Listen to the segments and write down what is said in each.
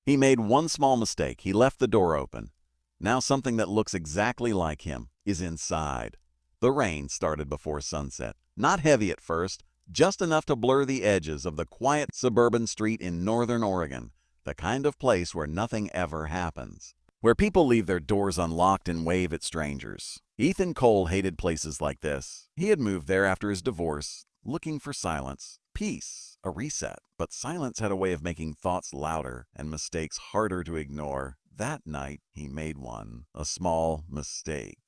He made one small mistake. He left the door open. Now something that looks exactly like him is inside. The rain started before sunset. Not heavy at first, just enough to blur the edges of the quiet suburban street in northern Oregon, the kind of place where nothing ever happens, where people leave their doors unlocked and wave at strangers. Ethan Cole hated places like this. He had moved there after his divorce, looking for silence, peace, a reset. But silence had a way of making thoughts louder and mistakes harder to ignore. That night, he made one, a small mistake.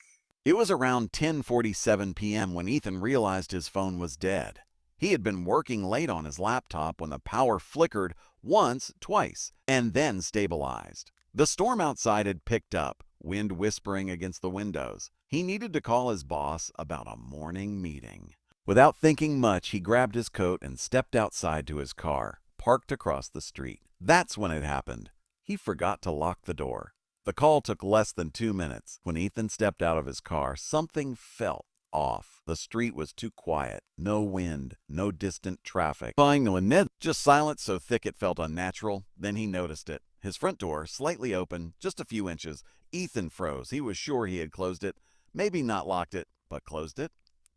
It was around 10:47 p.m. when Ethan realized his phone was dead. He had been working late on his laptop when the power flickered once, twice, and then stabilized. The storm outside had picked up, wind whispering against the windows. He needed to call his boss about a morning meeting. Without thinking much, he grabbed his coat and stepped outside to his car, parked across the street. That's when it happened. He forgot to lock the door. The call took less than 2 minutes. When Ethan stepped out of his car, something felt off. The street was too quiet. No wind, no distant traffic. Finally, just silence so thick it felt unnatural. Then he noticed it. His front door, slightly open, just a few inches. Ethan froze. He was sure he had closed it. Maybe not locked it, but closed it?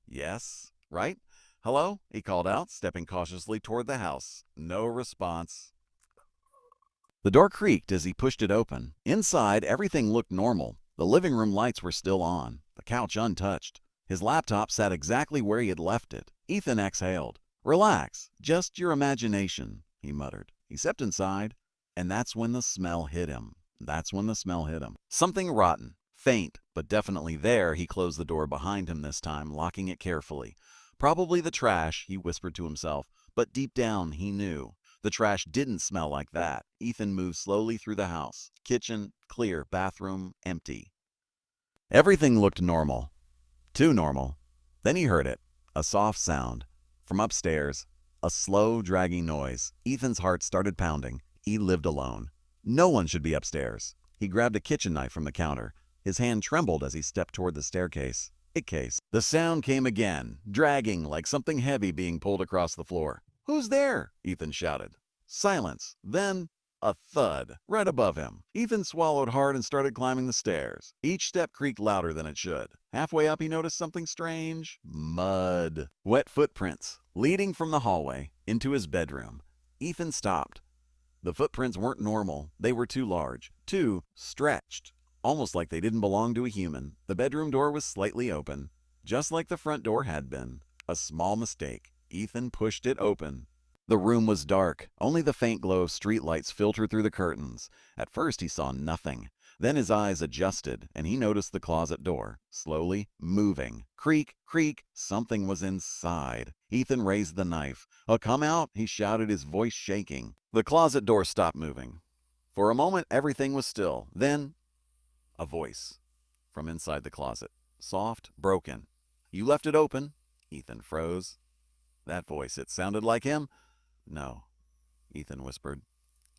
Yes, right? Hello? He called out, stepping cautiously toward the house. No response. The door creaked as he pushed it open. Inside, everything looked normal. The living room lights were still on, the couch untouched. His laptop sat exactly where he had left it. Ethan exhaled. Relax, just your imagination, he muttered. He stepped inside, and that's when the smell hit him. Something rotten, faint, but definitely there. He closed the door behind him this time, locking it carefully. Probably the trash, he whispered to himself, but deep down he knew. The trash didn't smell like that. Ethan moved slowly through the house. Kitchen, clear. Bathroom, empty. Everything looked normal. Too normal. Then he heard it. A soft sound. From upstairs. A slow, dragging noise. Ethan's heart started pounding. He lived alone. No one should be upstairs. He grabbed a kitchen knife from the counter. His hand trembled as he stepped toward the staircase. The sound came again, dragging like something heavy being pulled across the floor. Who's there? Ethan shouted. Silence. Then a thud right above him. Ethan swallowed hard and started climbing the stairs. Each step creaked louder than it should. Halfway up, he noticed something strange. Mud. Wet footprints leading from the hallway into his bedroom. Ethan stopped. The footprints weren't normal. They were too large, too stretched, almost like they didn't belong to a human. The bedroom door was slightly open, just like the front door had been. A small mistake. Ethan pushed it open. The room was dark. Only the faint glow of streetlights filtered through the curtains. At first he saw nothing. Then his eyes adjusted, and he noticed the closet door, slowly moving. Creak, creak, something was inside. Ethan raised the knife. "Oh, come out," he shouted, his voice shaking. The closet door stopped moving. For a moment, everything was still. Then, a voice from inside the closet. Soft, broken. "You left it open." Ethan froze. That voice, it sounded like him. "No," Ethan whispered.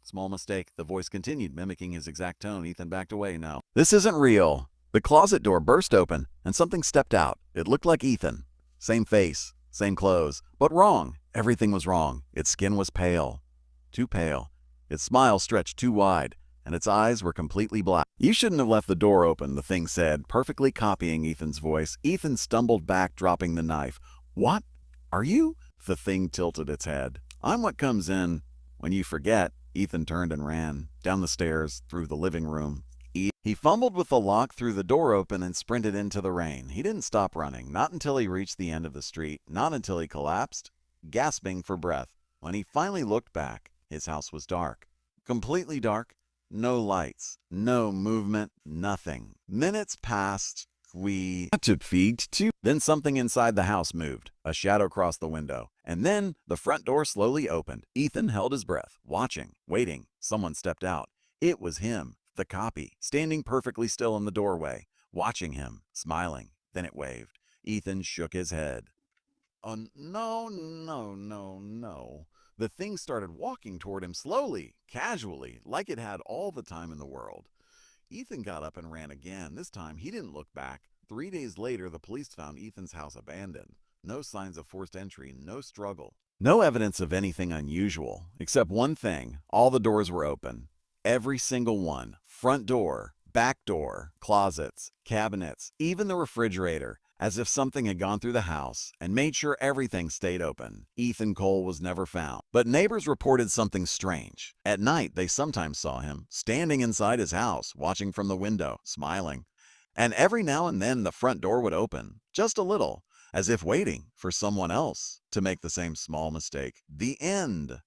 Small mistake. The voice continued, mimicking his exact tone. Ethan backed away. "No, this isn't real." The closet door burst open, and something stepped out. It looked like Ethan. Same face, same clothes, but wrong. Everything was wrong. Its skin was pale. Too pale. Its smile stretched too wide, and its eyes were completely black. "You shouldn't have left the door open," the thing said, perfectly copying Ethan's voice. Ethan stumbled back, dropping the knife. "What? Are you?" The thing tilted its head. "I'm what comes in when you forget." Ethan turned and ran, down the stairs, through the living room. He fumbled with the lock, threw the door open, and sprinted into the rain. He didn't stop running, not until he reached the end of the street, not until he collapsed, gasping for breath. When he finally looked back, his house was dark. Completely dark. No lights, no movement, nothing. Minutes passed. Then something inside the house moved. A shadow crossed the window. And then the front door slowly opened. Ethan held his breath, watching, waiting. Someone stepped out. It was him, the copy, standing perfectly still in the doorway, watching him, smiling. Then it waved. Ethan shook his head. "Oh, no, no, no, no." The thing started walking toward him slowly, casually, like it had all the time in the world. Ethan got up and ran again. This time, he didn't look back. 3 days later, the police found Ethan's house abandoned. No signs of forced entry, no struggle. No evidence of anything unusual, except one thing. All the doors were open. Every single one. Front door, back door, closets, cabinets, even the refrigerator, as if something had gone through the house and made sure everything stayed open. Ethan Cole was never found, but neighbors reported something strange. At night, they sometimes saw him standing inside his house, watching from the window, smiling. And every now and then the front door would open, just a little, as if waiting for someone else to make the same small mistake. The end.